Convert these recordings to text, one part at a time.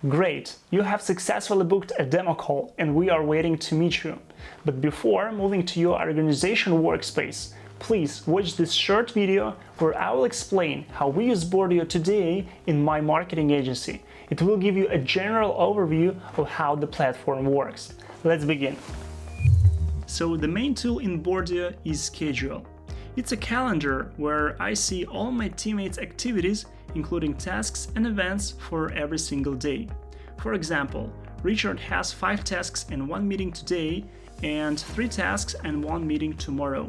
Great, you have successfully booked a demo call and we are waiting to meet you. But before moving to your organization workspace, please watch this short video where I will explain how we use Boardio today in my marketing agency. It will give you a general overview of how the platform works. Let's begin. So the main tool in Boardio is Schedule. It's a calendar where I see all my teammates' activities, including tasks and events for every single day. For example, Richard has 5 tasks and 1 meeting today, and 3 tasks and 1 meeting tomorrow.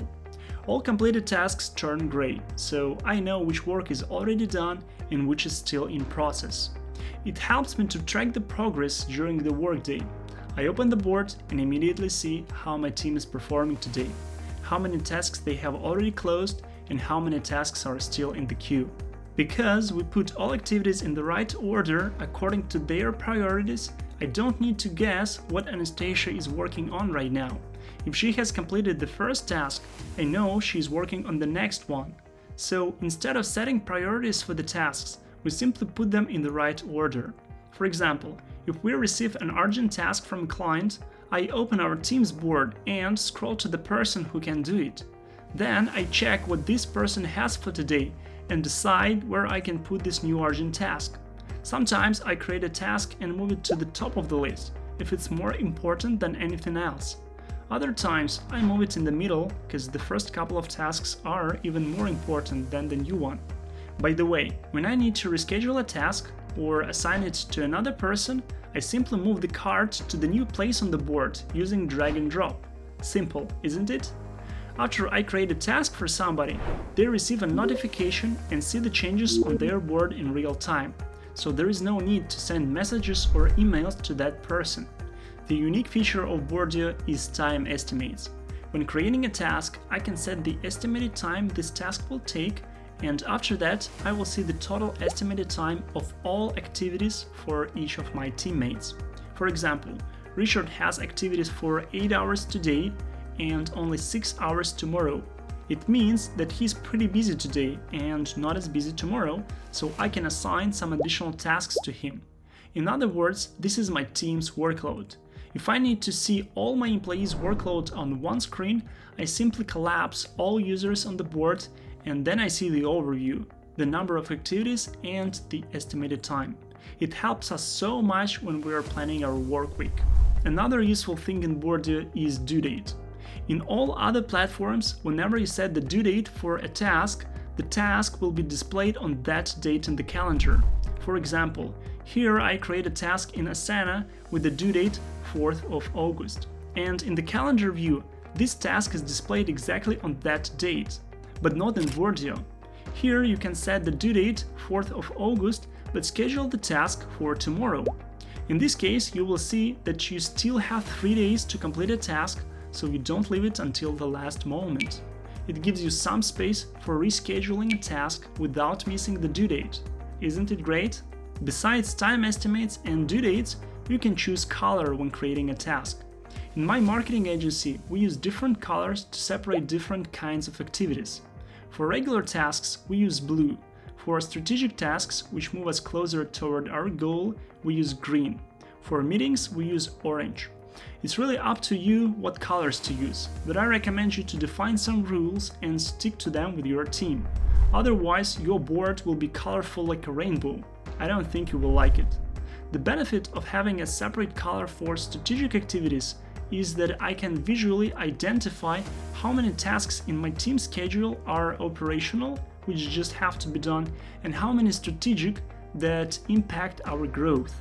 All completed tasks turn gray, so I know which work is already done and which is still in process. It helps me to track the progress during the workday. I open the board and immediately see how my team is performing today, how many tasks they have already closed, and how many tasks are still in the queue. Because we put all activities in the right order according to their priorities, I don't need to guess what Anastasia is working on right now. If she has completed the first task, I know she is working on the next one. So instead of setting priorities for the tasks, we simply put them in the right order. For example, if we receive an urgent task from a client, I open our Teams board and scroll to the person who can do it. Then I check what this person has for today and decide where I can put this new urgent task. Sometimes I create a task and move it to the top of the list if it's more important than anything else. Other times I move it in the middle because the first couple of tasks are even more important than the new one. By the way, when I need to reschedule a task or assign it to another person, I simply move the card to the new place on the board using drag and drop. Simple, isn't it? After I create a task for somebody, they receive a notification and see the changes on their board in real time, so there is no need to send messages or emails to that person. The unique feature of Boardio is time estimates. When creating a task, I can set the estimated time this task will take, and after that, I will see the total estimated time of all activities for each of my teammates. For example, Richard has activities for 8 hours today and only 6 hours tomorrow. It means that he's pretty busy today and not as busy tomorrow, so I can assign some additional tasks to him. In other words, this is my team's workload. If I need to see all my employees' workload on one screen, I simply collapse all users on the board and then I see the overview, the number of activities and the estimated time. It helps us so much when we are planning our work week. Another useful thing in Boardio is due date. In all other platforms, whenever you set the due date for a task, the task will be displayed on that date in the calendar. For example, here I create a task in Asana with the due date 4th of August. And in the calendar view, this task is displayed exactly on that date, but not in Boardio. Here you can set the due date 4th of August, but schedule the task for tomorrow. In this case, you will see that you still have 3 days to complete a task, so you don't leave it until the last moment. It gives you some space for rescheduling a task without missing the due date. Isn't it great? Besides time estimates and due dates, you can choose color when creating a task. In my marketing agency, we use different colors to separate different kinds of activities. For regular tasks, we use blue. For strategic tasks, which move us closer toward our goal, we use green. For meetings, we use orange. It's really up to you what colors to use, but I recommend you to define some rules and stick to them with your team. Otherwise, your board will be colorful like a rainbow. I don't think you will like it. The benefit of having a separate color for strategic activities is that I can visually identify how many tasks in my team schedule are operational, which just have to be done, and how many strategic that impact our growth.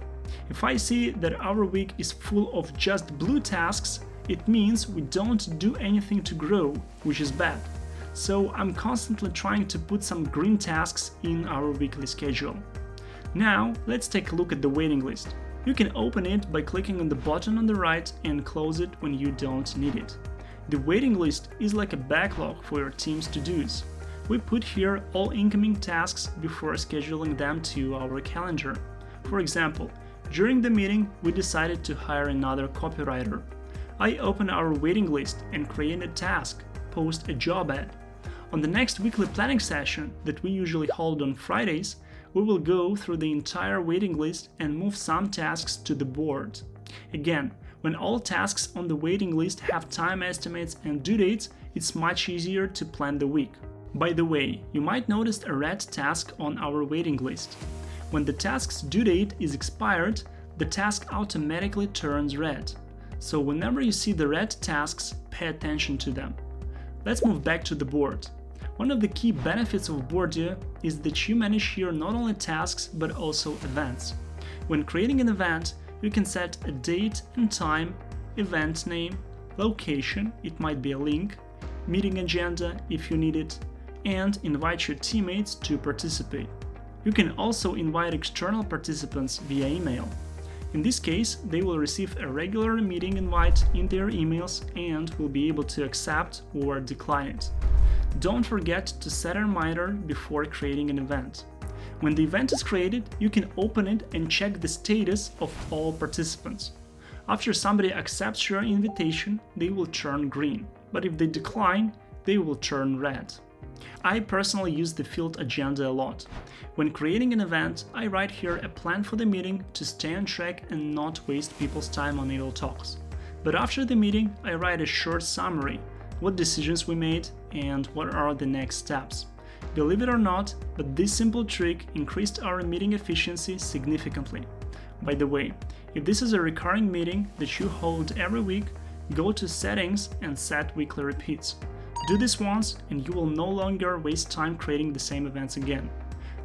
If I see that our week is full of just blue tasks, it means we don't do anything to grow, which is bad. So I'm constantly trying to put some green tasks in our weekly schedule. Now, let's take a look at the waiting list. You can open it by clicking on the button on the right and close it when you don't need it. The waiting list is like a backlog for your team's to-dos. We put here all incoming tasks before scheduling them to our calendar. For example, during the meeting, we decided to hire another copywriter. I open our waiting list and create a task, post a job ad. On the next weekly planning session that we usually hold on Fridays, we will go through the entire waiting list and move some tasks to the board. Again, when all tasks on the waiting list have time estimates and due dates, it's much easier to plan the week. By the way, you might notice a red task on our waiting list. When the task's due date is expired, the task automatically turns red. So whenever you see the red tasks, pay attention to them. Let's move back to the board. One of the key benefits of Boardio is that you manage here not only tasks but also events. When creating an event, you can set a date and time, event name, location, it might be a link, meeting agenda if you need it, and invite your teammates to participate. You can also invite external participants via email. In this case, they will receive a regular meeting invite in their emails and will be able to accept or decline it. Don't forget to set a reminder before creating an event. When the event is created, you can open it and check the status of all participants. After somebody accepts your invitation, they will turn green, but if they decline, they will turn red. I personally use the field agenda a lot. When creating an event, I write here a plan for the meeting to stay on track and not waste people's time on idle talks. But after the meeting, I write a short summary, what decisions we made and what are the next steps. Believe it or not, but this simple trick increased our meeting efficiency significantly. By the way, if this is a recurring meeting that you hold every week, go to Settings and set weekly repeats. Do this once and you will no longer waste time creating the same events again.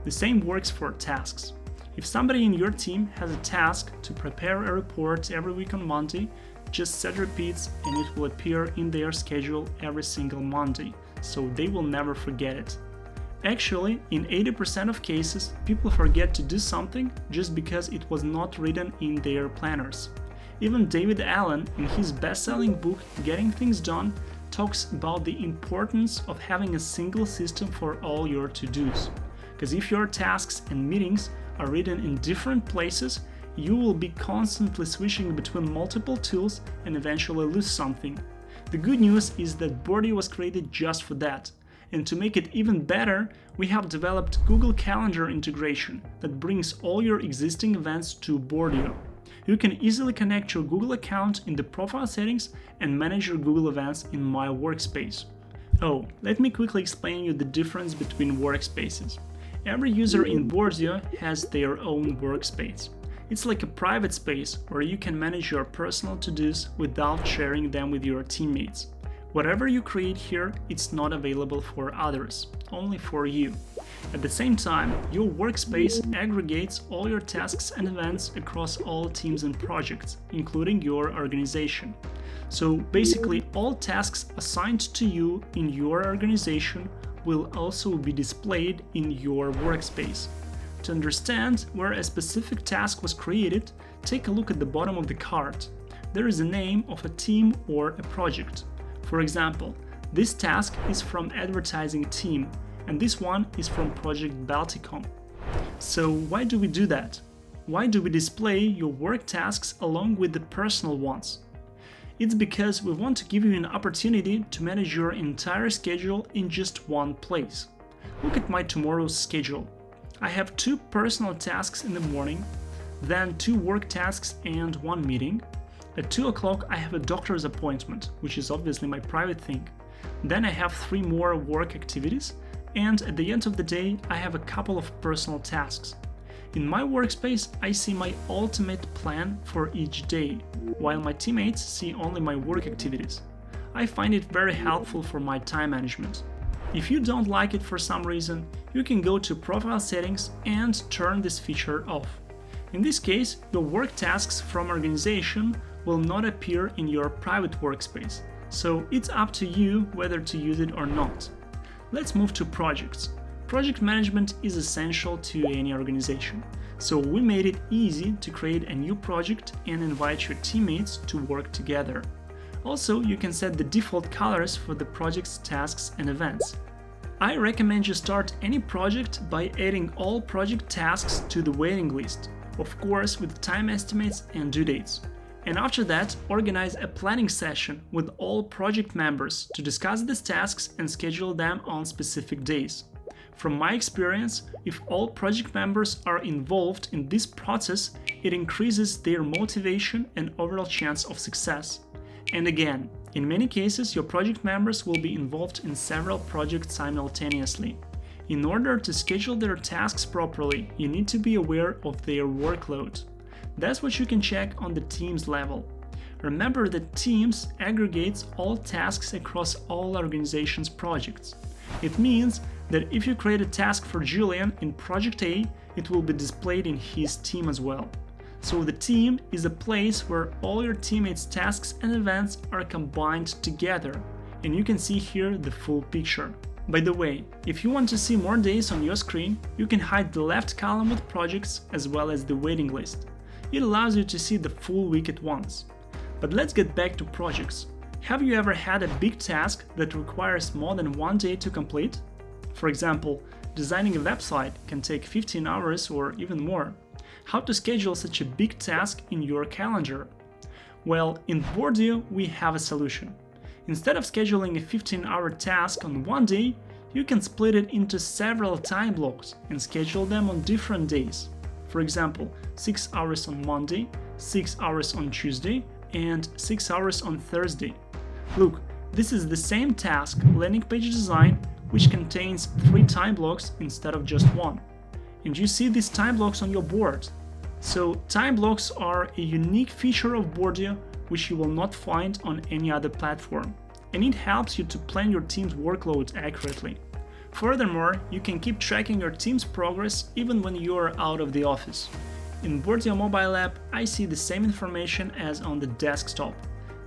The same works for tasks. If somebody in your team has a task to prepare a report every week on Monday, just set repeats and it will appear in their schedule every single Monday, so they will never forget it. Actually, in 80% of cases, people forget to do something just because it was not written in their planners. Even David Allen, in his best-selling book Getting Things Done, talks about the importance of having a single system for all your to-dos. Because if your tasks and meetings are written in different places, you will be constantly switching between multiple tools and eventually lose something. The good news is that Boardio was created just for that. And to make it even better, we have developed Google Calendar integration that brings all your existing events to Boardio. You can easily connect your Google account in the profile settings and manage your Google events in My Workspace. Oh, let me quickly explain you the difference between workspaces. Every user in Boardio has their own workspace. It's like a private space where you can manage your personal to-dos without sharing them with your teammates. Whatever you create here, it's not available for others, only for you. At the same time, your workspace aggregates all your tasks and events across all teams and projects, including your organization. So basically, all tasks assigned to you in your organization will also be displayed in your workspace. To understand where a specific task was created, take a look at the bottom of the card. There is a name of a team or a project. For example, this task is from advertising team, and this one is from Project Balticom. So why do we do that? Why do we display your work tasks along with the personal ones? It's because we want to give you an opportunity to manage your entire schedule in just one place. Look at my tomorrow's schedule. I have 2 personal tasks in the morning, then 2 work tasks and 1 meeting. At 2 o'clock I have a doctor's appointment, which is obviously my private thing. Then I have 3 more work activities, and at the end of the day I have a couple of personal tasks. In my workspace I see my ultimate plan for each day, while my teammates see only my work activities. I find it very helpful for my time management. If you don't like it for some reason, you can go to Profile Settings and turn this feature off. In this case, your work tasks from organization will not appear in your private workspace, so it's up to you whether to use it or not. Let's move to projects. Project management is essential to any organization, so we made it easy to create a new project and invite your teammates to work together. Also, you can set the default colors for the project's tasks and events. I recommend you start any project by adding all project tasks to the waiting list, of course with time estimates and due dates. And after that, organize a planning session with all project members to discuss these tasks and schedule them on specific days. From my experience, if all project members are involved in this process, it increases their motivation and overall chance of success. And again, in many cases, your project members will be involved in several projects simultaneously. In order to schedule their tasks properly, you need to be aware of their workload. That's what you can check on the Teams level. Remember that Teams aggregates all tasks across all organizations' projects. It means that if you create a task for Julian in Project A, it will be displayed in his team as well. So the team is a place where all your teammates' tasks and events are combined together, and you can see here the full picture. By the way, if you want to see more days on your screen, you can hide the left column with projects as well as the waiting list. It allows you to see the full week at once. But let's get back to projects. Have you ever had a big task that requires more than one day to complete? For example, designing a website can take 15 hours or even more. How to schedule such a big task in your calendar? Well, in Boardio, we have a solution. Instead of scheduling a 15-hour task on one day, you can split it into several time blocks and schedule them on different days. For example, 6 hours on Monday, 6 hours on Tuesday, and 6 hours on Thursday. Look, this is the same task, landing page design, which contains 3 time blocks instead of just one. And you see these time blocks on your board. So time blocks are a unique feature of Boardio which you will not find on any other platform, and it helps you to plan your team's workload accurately. Furthermore, you can keep tracking your team's progress even when you are out of the office. In Boardio mobile app, I see the same information as on the desktop.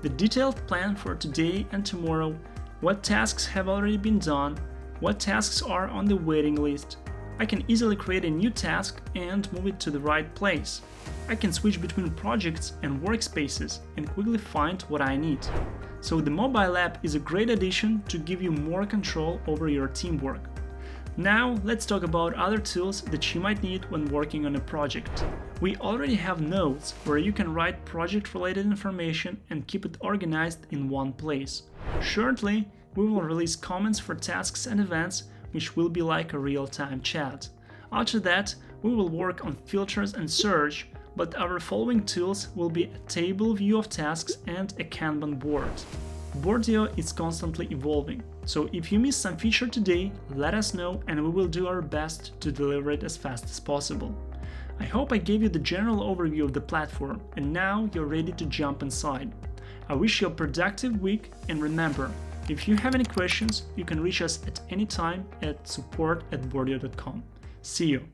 The detailed plan for today and tomorrow, what tasks have already been done, what tasks are on the waiting list. I can easily create a new task and move it to the right place. I can switch between projects and workspaces and quickly find what I need. So the mobile app is a great addition to give you more control over your teamwork. Now let's talk about other tools that you might need when working on a project. We already have notes where you can write project-related information and keep it organized in one place. Shortly, we will release comments for tasks and events, which will be like a real-time chat. After that, we will work on filters and search, but our following tools will be a table view of tasks and a Kanban board. Boardio is constantly evolving, so if you miss some feature today, let us know and we will do our best to deliver it as fast as possible. I hope I gave you the general overview of the platform, and now you're ready to jump inside. I wish you a productive week, and remember, if you have any questions, you can reach us at any time at support@boardio.com. See you!